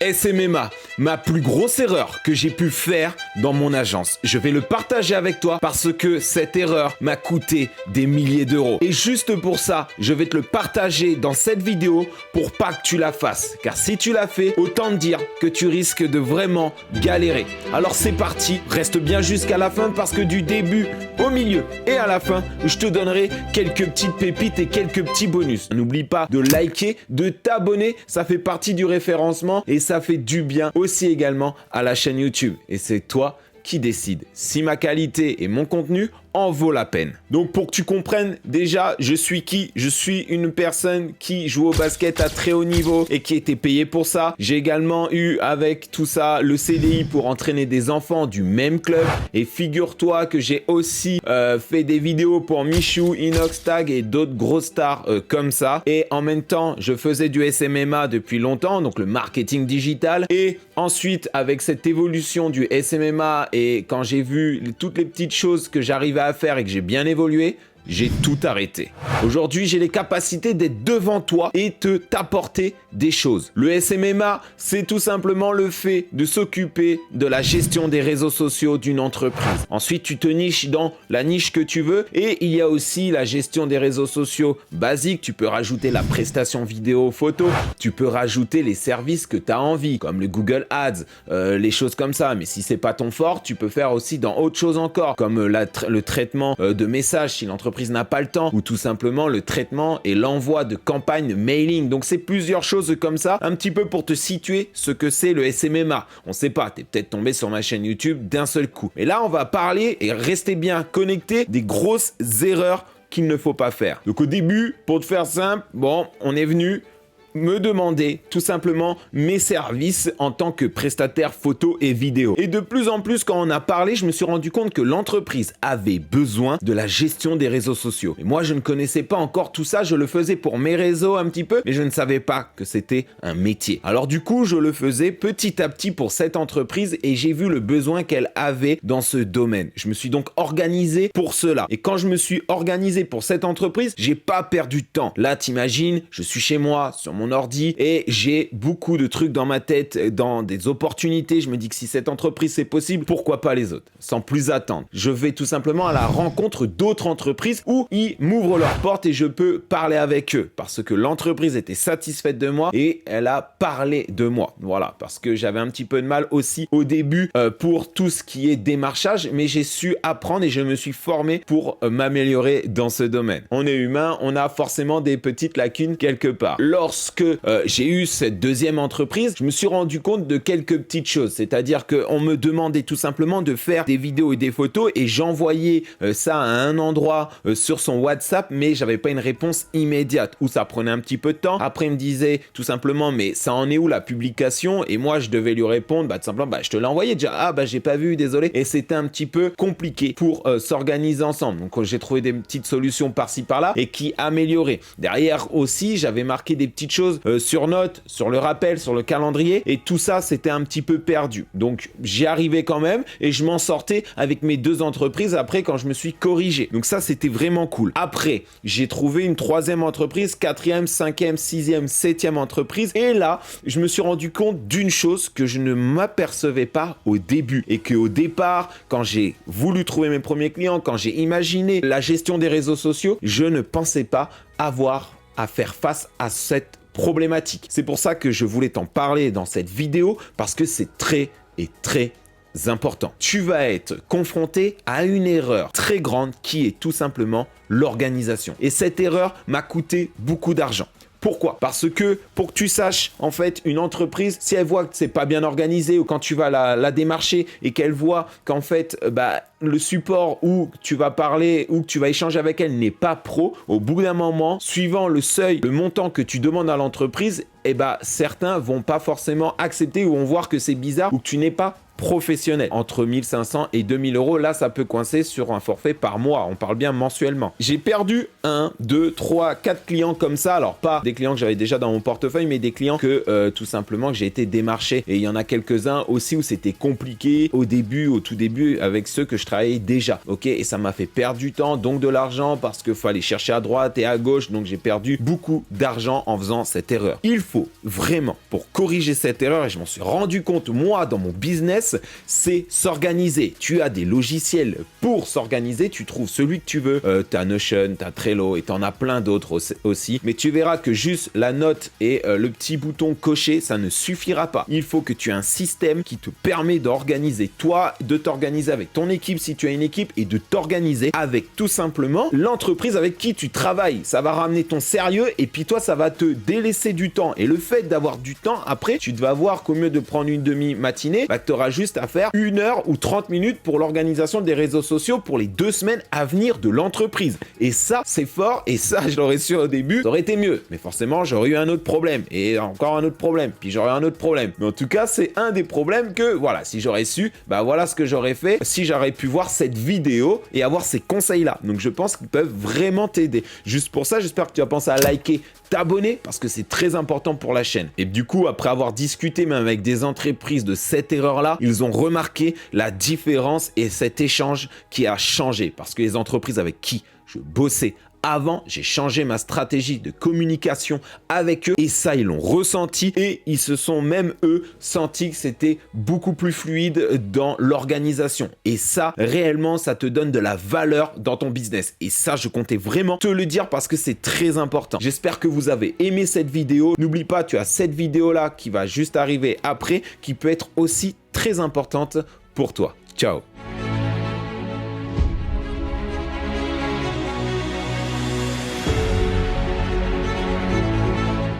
SMMA, ma plus grosse erreur que j'ai pu faire dans mon agence. Je vais le partager avec toi parce que cette erreur m'a coûté des milliers d'euros. Et juste pour ça, je vais te le partager dans cette vidéo pour pas que tu la fasses. Car si tu l'as fait, autant te dire que tu risques de vraiment galérer. Alors c'est parti, reste bien jusqu'à la fin parce que du début au milieu et à la fin, je te donnerai quelques petites pépites et quelques petits bonus. N'oublie pas de liker, de t'abonner, ça fait partie du référencement et ça fait du bien aussi également à la chaîne YouTube. Et c'est toi qui décide si ma qualité et mon contenu en vaut la peine. Donc pour que tu comprennes déjà, je suis qui? Je suis une personne qui joue au basket à très haut niveau et qui était payée pour ça. J'ai également eu avec tout ça le CDI pour entraîner des enfants du même club. Et figure-toi que j'ai aussi fait des vidéos pour Michou, Inox Tag et d'autres grosses stars comme ça. Et en même temps, je faisais du SMMA depuis longtemps, donc le marketing digital. Et ensuite, avec cette évolution du SMMA et quand j'ai vu toutes les petites choses que j'arrivais à faire et que j'ai bien évolué, j'ai tout arrêté. Aujourd'hui, j'ai les capacités d'être devant toi et t'apporter des choses. Le SMMA, c'est tout simplement le fait de s'occuper de la gestion des réseaux sociaux d'une entreprise. Ensuite, tu te niches dans la niche que tu veux et il y a aussi la gestion des réseaux sociaux basiques. Tu peux rajouter la prestation vidéo, photo. Tu peux rajouter les services que tu as envie, comme le Google Ads, les choses comme ça. Mais si c'est pas ton fort, tu peux faire aussi dans autre chose encore, comme le traitement de messages si l'entreprise n'a pas le temps, ou tout simplement le traitement et l'envoi de campagnes mailing. Donc c'est plusieurs choses comme ça, un petit peu pour te situer ce que c'est le SMMA. On sait pas, t'es peut-être tombé sur ma chaîne YouTube d'un seul coup. Et là, on va parler, et restez bien connectés, des grosses erreurs qu'il ne faut pas faire. Donc au début, pour te faire simple, bon, on est venu me demander tout simplement mes services en tant que prestataire photo et vidéo. Et de plus en plus, quand on a parlé, je me suis rendu compte que l'entreprise avait besoin de la gestion des réseaux sociaux. Et moi, je ne connaissais pas encore tout ça. Je le faisais pour mes réseaux un petit peu, mais je ne savais pas que c'était un métier. Alors du coup, je le faisais petit à petit pour cette entreprise et j'ai vu le besoin qu'elle avait dans ce domaine. Je me suis donc organisé pour cela. Et quand je me suis organisé pour cette entreprise, j'ai pas perdu de temps. Là, t'imagines, je suis chez moi, sur mon ordi et j'ai beaucoup de trucs dans ma tête, dans des opportunités. Je me dis que si cette entreprise c'est possible, pourquoi pas les autres? Sans plus attendre, je vais tout simplement à la rencontre d'autres entreprises où ils m'ouvrent leurs portes et je peux parler avec eux parce que l'entreprise était satisfaite de moi et elle a parlé de moi. Voilà, parce que j'avais un petit peu de mal aussi au début pour tout ce qui est démarchage, mais j'ai su apprendre et je me suis formé pour m'améliorer dans ce domaine. On est humain, on a forcément des petites lacunes quelque part. Lorsque j'ai eu cette deuxième entreprise, je me suis rendu compte de quelques petites choses. C'est-à-dire qu'on me demandait tout simplement de faire des vidéos et des photos et j'envoyais ça à un endroit sur son WhatsApp, mais j'avais pas une réponse immédiate ou ça prenait un petit peu de temps. Après, il me disait tout simplement, mais ça en est où la publication? Et moi, je devais lui répondre, tout simplement, je te l'ai envoyé déjà. Ah, j'ai pas vu, désolé. Et c'était un petit peu compliqué pour s'organiser ensemble. Donc, j'ai trouvé des petites solutions par-ci, par-là et qui amélioraient. Derrière aussi, j'avais marqué des petites choses sur notes, sur le rappel, sur le calendrier et tout ça c'était un petit peu perdu. Donc j'y arrivais quand même et je m'en sortais avec mes deux entreprises après quand je me suis corrigé. Donc ça c'était vraiment cool. Après j'ai trouvé une troisième entreprise, quatrième, cinquième, sixième, septième entreprise et là je me suis rendu compte d'une chose que je ne m'apercevais pas au début et que au départ quand j'ai voulu trouver mes premiers clients, quand j'ai imaginé la gestion des réseaux sociaux, je ne pensais pas avoir à faire face à cette problématique. C'est pour ça que je voulais t'en parler dans cette vidéo parce que c'est très important. Tu vas être confronté à une erreur très grande qui est tout simplement l'organisation. Et cette erreur m'a coûté beaucoup d'argent. Pourquoi? Parce que pour que tu saches, en fait, une entreprise, si elle voit que c'est pas bien organisé ou quand tu vas la démarcher et qu'elle voit qu'en fait, le support où tu vas parler ou que tu vas échanger avec elle n'est pas pro, au bout d'un moment, suivant le seuil, le montant que tu demandes à l'entreprise, certains vont pas forcément accepter ou vont voir que c'est bizarre ou que tu n'es pas professionnel. Entre 1500 et 2000 euros, là, ça peut coincer sur un forfait par mois. On parle bien mensuellement. J'ai perdu 1, 2, 3, 4 clients comme ça. Alors, pas des clients que j'avais déjà dans mon portefeuille, mais des clients que tout simplement que j'ai été démarché. Et il y en a quelques-uns aussi où c'était compliqué au début, au tout début, avec ceux que je travaillais déjà. Ok, et ça m'a fait perdre du temps, donc de l'argent, parce qu'il fallait chercher à droite et à gauche. Donc j'ai perdu beaucoup d'argent en faisant cette erreur. Il faut vraiment, pour corriger cette erreur, et je m'en suis rendu compte moi dans mon business, c'est s'organiser. Tu as des logiciels pour s'organiser, tu trouves celui que tu veux. T'as Notion, t'as Trello et t'en as plein d'autres aussi. Mais tu verras que juste la note et le petit bouton coché, ça ne suffira pas. Il faut que tu aies un système qui te permet d'organiser toi, de t'organiser avec ton équipe si tu as une équipe et de t'organiser avec tout simplement l'entreprise avec qui tu travailles. Ça va ramener ton sérieux et puis toi, ça va te délaisser du temps. Et le fait d'avoir du temps, après, tu vas voir qu'au mieux de prendre une demi-matinée, bah, tu auras juste à faire 1 heure ou 30 minutes pour l'organisation des réseaux sociaux pour les 2 semaines à venir de l'entreprise. Et ça, c'est fort. Et ça, je l'aurais su au début, ça aurait été mieux. Mais forcément, j'aurais eu un autre problème. Et encore un autre problème. Puis j'aurais un autre problème. Mais en tout cas, c'est un des problèmes que, voilà, si j'aurais su, bah voilà ce que j'aurais fait si j'aurais pu voir cette vidéo et avoir ces conseils-là. Donc je pense qu'ils peuvent vraiment t'aider. Juste pour ça, j'espère que tu vas penser à liker, t'abonner parce que c'est très important pour la chaîne. Et du coup, après avoir discuté même avec des entreprises de cette erreur-là, ils ont remarqué la différence et cet échange qui a changé parce que les entreprises avec qui je bossais avant, j'ai changé ma stratégie de communication avec eux et ça, ils l'ont ressenti et ils se sont même, eux, sentis que c'était beaucoup plus fluide dans l'organisation. Et ça, réellement, ça te donne de la valeur dans ton business. Et ça, je comptais vraiment te le dire parce que c'est très important. J'espère que vous avez aimé cette vidéo. N'oublie pas, tu as cette vidéo-là qui va juste arriver après, qui peut être aussi très importante pour toi. Ciao!